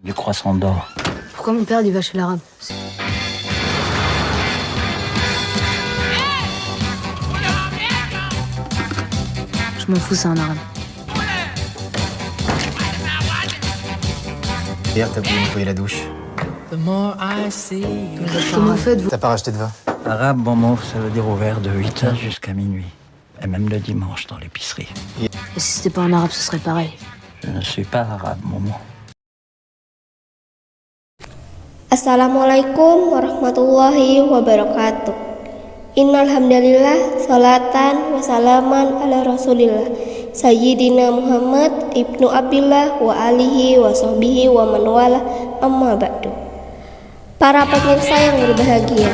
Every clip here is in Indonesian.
Du croissant d'or. Pourquoi mon père il va chez l'arabe? Je m'en fous, c'est un arabe. Hier, t'as voulu nettoyer la douche. Comment vous faites, vous? T'as pas racheté de vin? Arabe, bon mot, ça veut dire ouvert de 8h jusqu'à minuit. Et même le dimanche dans l'épicerie. Et si c'était pas un arabe, ce serait pareil. Je ne suis pas arabe, Momo. Assalamualaikum warahmatullahi wabarakatuh. Innal hamdalillah, salatan wa salaman ala rasulillah Sayyidina Muhammad ibnu Abdillah wa alihi wa sahbihi wa man wala, amma ba'du. Para pemirsa yang berbahagia,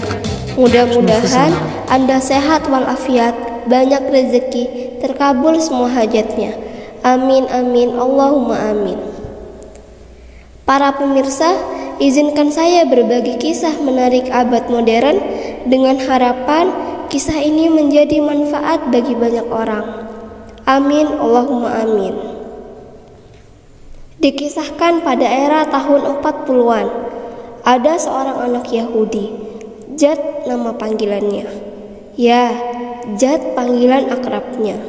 mudah-mudahan Anda sehat walafiat, banyak rezeki, terkabul semua hajatnya. Amin amin Allahumma amin. Para pemirsa, izinkan saya berbagi kisah menarik abad modern dengan harapan kisah ini menjadi manfaat bagi banyak orang. Amin Allahumma amin. Dikisahkan pada era tahun 40-an, ada seorang anak Yahudi, Jad nama panggilannya. Ya, Jad panggilan akrabnya.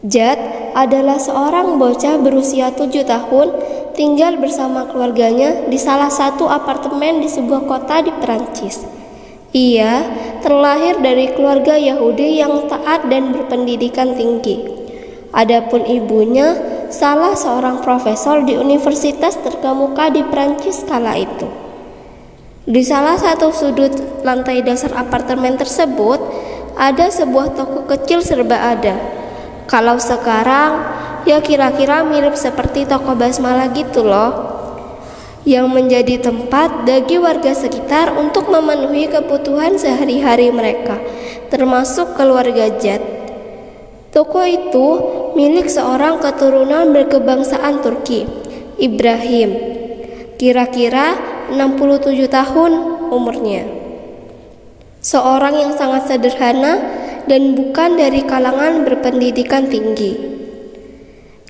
Jad adalah seorang bocah berusia 7 tahun tinggal bersama keluarganya di salah satu apartemen di sebuah kota di Perancis. Ia terlahir dari keluarga Yahudi yang taat dan berpendidikan tinggi. Adapun ibunya salah seorang profesor di universitas terkemuka di Perancis kala itu. Di salah satu sudut lantai dasar apartemen tersebut ada sebuah toko kecil serba ada. Kalau sekarang ya kira-kira mirip seperti toko basmala gitu loh, yang menjadi tempat bagi warga sekitar untuk memenuhi kebutuhan sehari-hari mereka, termasuk keluarga Jad. Toko itu milik seorang keturunan berkebangsaan Turki, Ibrahim. Kira-kira 67 tahun umurnya. Seorang yang sangat sederhana dan bukan dari kalangan berpendidikan tinggi.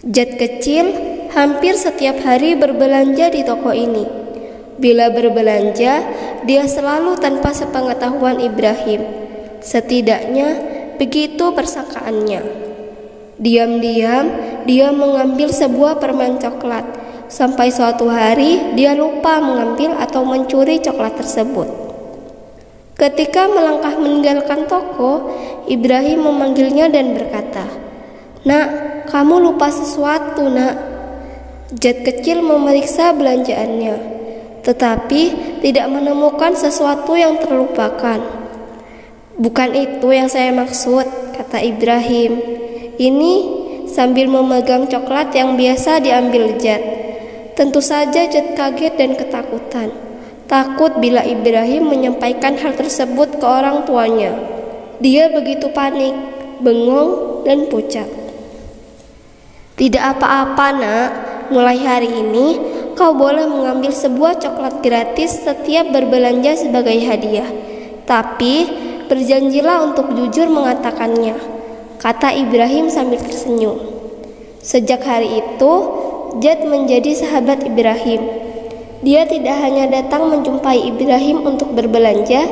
Jad kecil hampir setiap hari berbelanja di toko ini. Bila berbelanja, dia selalu tanpa sepengetahuan Ibrahim. Setidaknya begitu persangkaannya. Diam-diam dia mengambil sebuah permen coklat. Sampai suatu hari dia lupa mengambil atau mencuri coklat tersebut. Ketika melangkah meninggalkan toko, Ibrahim memanggilnya dan berkata, "Nak, kamu lupa sesuatu, nak." Jad kecil memeriksa belanjaannya, tetapi tidak menemukan sesuatu yang terlupakan. "Bukan itu yang saya maksud," kata Ibrahim. Ini sambil memegang coklat yang biasa diambil Jad. Tentu saja Jad kaget dan ketakutan. Takut bila Ibrahim menyampaikan hal tersebut ke orang tuanya. Dia begitu panik, bengong, dan pucat. "Tidak apa-apa, nak. Mulai hari ini kau boleh mengambil sebuah coklat gratis setiap berbelanja sebagai hadiah. Tapi berjanjilah untuk jujur mengatakannya," kata Ibrahim sambil tersenyum. Sejak hari itu, Jad menjadi sahabat Ibrahim. Dia tidak hanya datang menjumpai Ibrahim untuk berbelanja,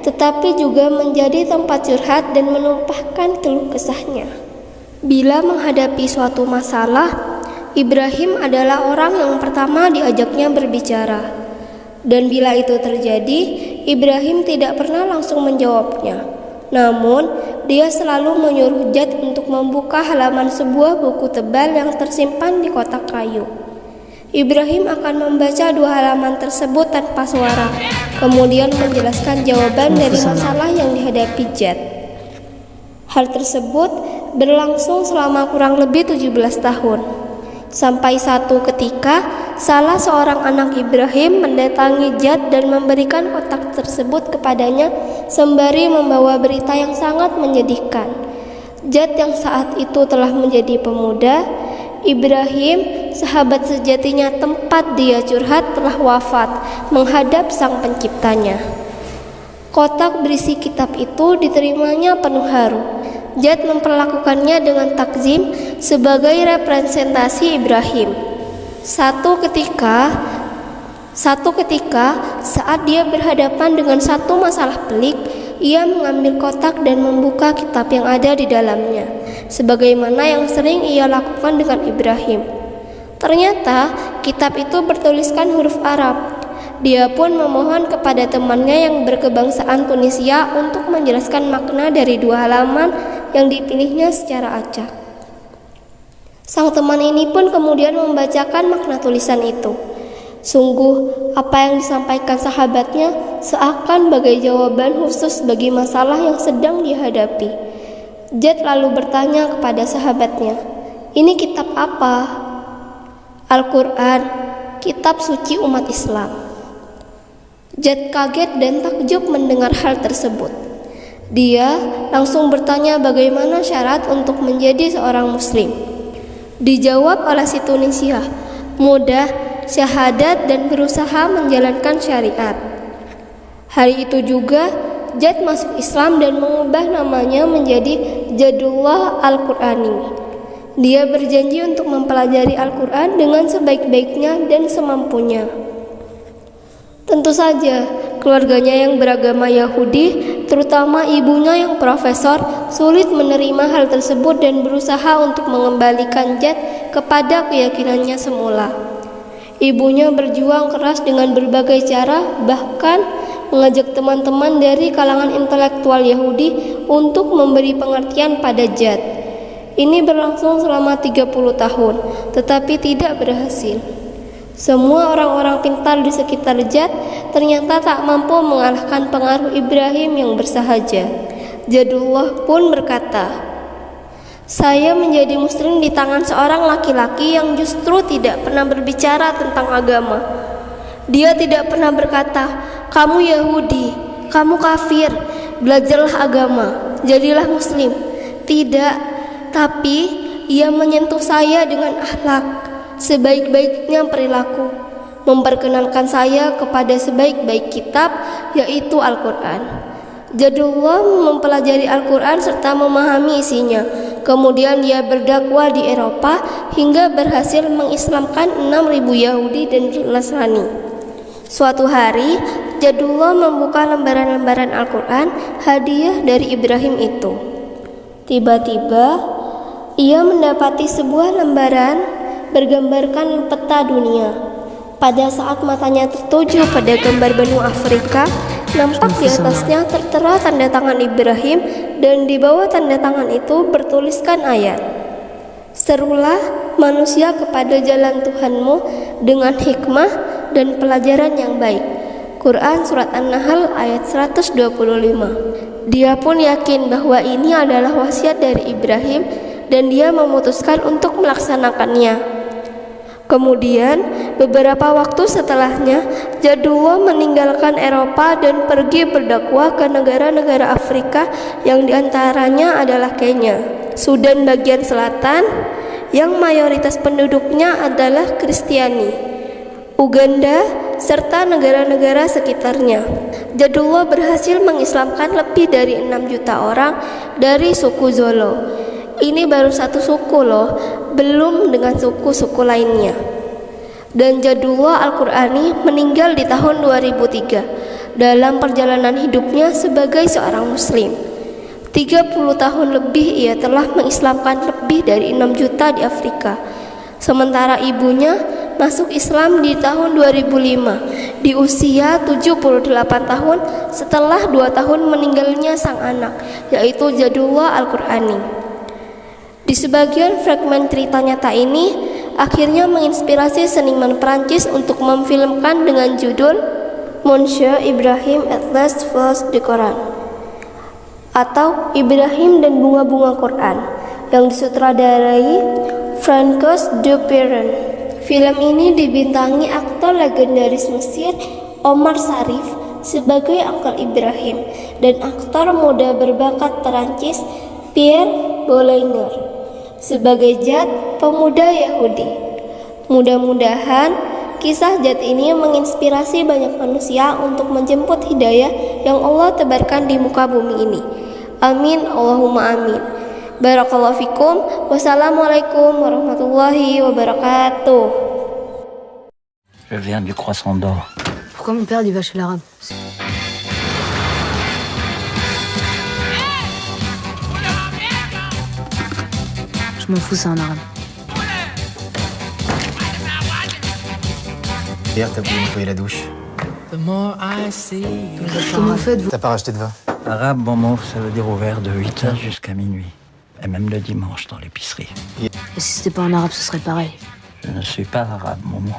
tetapi juga menjadi tempat curhat dan menumpahkan keluh kesahnya. Bila menghadapi suatu masalah, Ibrahim adalah orang yang pertama diajaknya berbicara. Dan bila itu terjadi, Ibrahim tidak pernah langsung menjawabnya. Namun, dia selalu menyuruh Jad untuk membuka halaman sebuah buku tebal yang tersimpan di kotak kayu. Ibrahim akan membaca 2 halaman tersebut tanpa suara, kemudian menjelaskan jawaban dari masalah yang dihadapi Jad. Hal tersebut berlangsung selama kurang lebih 17 tahun. Sampai satu ketika, salah seorang anak Ibrahim mendatangi Jad dan memberikan kotak tersebut kepadanya sembari membawa berita yang sangat menyedihkan. Jad yang saat itu telah menjadi pemuda, Ibrahim, sahabat sejatinya tempat dia curhat, telah wafat menghadap sang penciptanya. Kotak berisi kitab itu diterimanya penuh haru. Jad memperlakukannya dengan takzim sebagai representasi Ibrahim. Satu ketika, Satu ketika, saat dia berhadapan dengan satu masalah pelik, ia mengambil kotak dan membuka kitab yang ada di dalamnya, sebagaimana yang sering ia lakukan dengan Ibrahim. Ternyata, kitab itu bertuliskan huruf Arab. Dia pun memohon kepada temannya yang berkebangsaan Tunisia untuk menjelaskan makna dari 2 halaman yang dipilihnya secara acak. Sang teman ini pun kemudian membacakan makna tulisan itu. Sungguh, apa yang disampaikan sahabatnya seakan bagai jawaban khusus bagi masalah yang sedang dihadapi. Jad lalu bertanya kepada sahabatnya, "Ini kitab apa?" "Al-Quran, kitab suci umat Islam." Jad kaget dan takjub mendengar hal tersebut. Dia langsung bertanya bagaimana syarat untuk menjadi seorang muslim. Dijawab oleh si Tunisia, "Mudah, syahadat dan berusaha menjalankan syariat." Hari itu juga Jad masuk Islam dan mengubah namanya menjadi Jadullah Al-Qurani. Dia berjanji untuk mempelajari Al-Quran dengan sebaik-baiknya dan semampunya. Tentu saja, keluarganya yang beragama Yahudi, terutama ibunya yang profesor, sulit menerima hal tersebut dan berusaha untuk mengembalikan Jad kepada keyakinannya semula. Ibunya berjuang keras dengan berbagai cara, bahkan mengajak teman-teman dari kalangan intelektual Yahudi untuk memberi pengertian pada Jad. Ini berlangsung selama 30 tahun, tetapi tidak berhasil. Semua orang-orang pintar di sekitar Jad ternyata tak mampu mengalahkan pengaruh Ibrahim yang bersahaja. Jadullah pun berkata, "Saya menjadi muslim di tangan seorang laki-laki yang justru tidak pernah berbicara tentang agama. Dia tidak pernah berkata, 'Kamu Yahudi, kamu kafir, belajarlah agama, jadilah muslim.' Tidak, tapi ia menyentuh saya dengan akhlak, sebaik-baiknya perilaku, memperkenalkan saya kepada sebaik-baik kitab, yaitu Al-Quran." Jadullah mempelajari Al-Quran serta memahami isinya. Kemudian dia berdakwah di Eropa hingga berhasil mengislamkan 6.000 Yahudi dan Nasrani. Suatu hari, Jadullah membuka lembaran-lembaran Al-Quran hadiah dari Ibrahim itu. Tiba-tiba, ia mendapati sebuah lembaran bergambarkan peta dunia. Pada saat matanya tertuju pada gambar benua Afrika, nampak di atasnya tertera tanda tangan Ibrahim dan di bawah tanda tangan itu bertuliskan ayat, "Serulah manusia kepada jalan Tuhanmu dengan hikmah dan pelajaran yang baik." Quran Surat An-Nahl ayat 125. Dia pun yakin bahwa ini adalah wasiat dari Ibrahim dan dia memutuskan untuk melaksanakannya. Kemudian, beberapa waktu setelahnya, Jadullah meninggalkan Eropa dan pergi berdakwah ke negara-negara Afrika yang diantaranya adalah Kenya, Sudan bagian selatan yang mayoritas penduduknya adalah Kristiani, Uganda, serta negara-negara sekitarnya. Jadullah berhasil mengislamkan lebih dari 6 juta orang dari suku Zolo. Ini baru satu suku loh, belum dengan suku-suku lainnya. Dan Jadullah Al-Qurani meninggal di tahun 2003 dalam perjalanan hidupnya sebagai seorang muslim. 30 tahun lebih ia telah mengislamkan lebih dari 6 juta di Afrika. Sementara ibunya masuk Islam di tahun 2005 di usia 78 tahun setelah 2 tahun meninggalnya sang anak, yaitu Jadullah Al-Qurani. Di sebagian fragmen cerita nyata ini akhirnya menginspirasi seniman Prancis untuk memfilmkan dengan judul Monsieur Ibrahim at Last First the Quran, atau Ibrahim dan Bunga-Bunga Quran, yang disutradarai Francois Dupeyron. Film ini dibintangi aktor legendaris Mesir Omar Sharif sebagai Uncle Ibrahim dan aktor muda berbakat Perancis Pierre Boulanger sebagai Jad, pemuda Yahudi. Mudah-mudahan kisah Jad ini menginspirasi banyak manusia untuk menjemput hidayah yang Allah tebarkan di muka bumi ini. Amin, Allahumma amin. Barakallahu fikum. Wassalamualaikum warahmatullahi wabarakatuh. Je viens du Croissant d'Or. Pourquoi mon père il va chez l'arabe? Je m'en fous, c'est un arabe. Hier, t'as voulu nettoyer la douche. Comment vous faites, vous? T'as pas racheté de vin? Arabe, bon mot, ça veut dire ouvert de 8h jusqu'à minuit. Et même le dimanche dans l'épicerie. Et si c'était pas un arabe, ce serait pareil. Je ne suis pas arabe, Momo.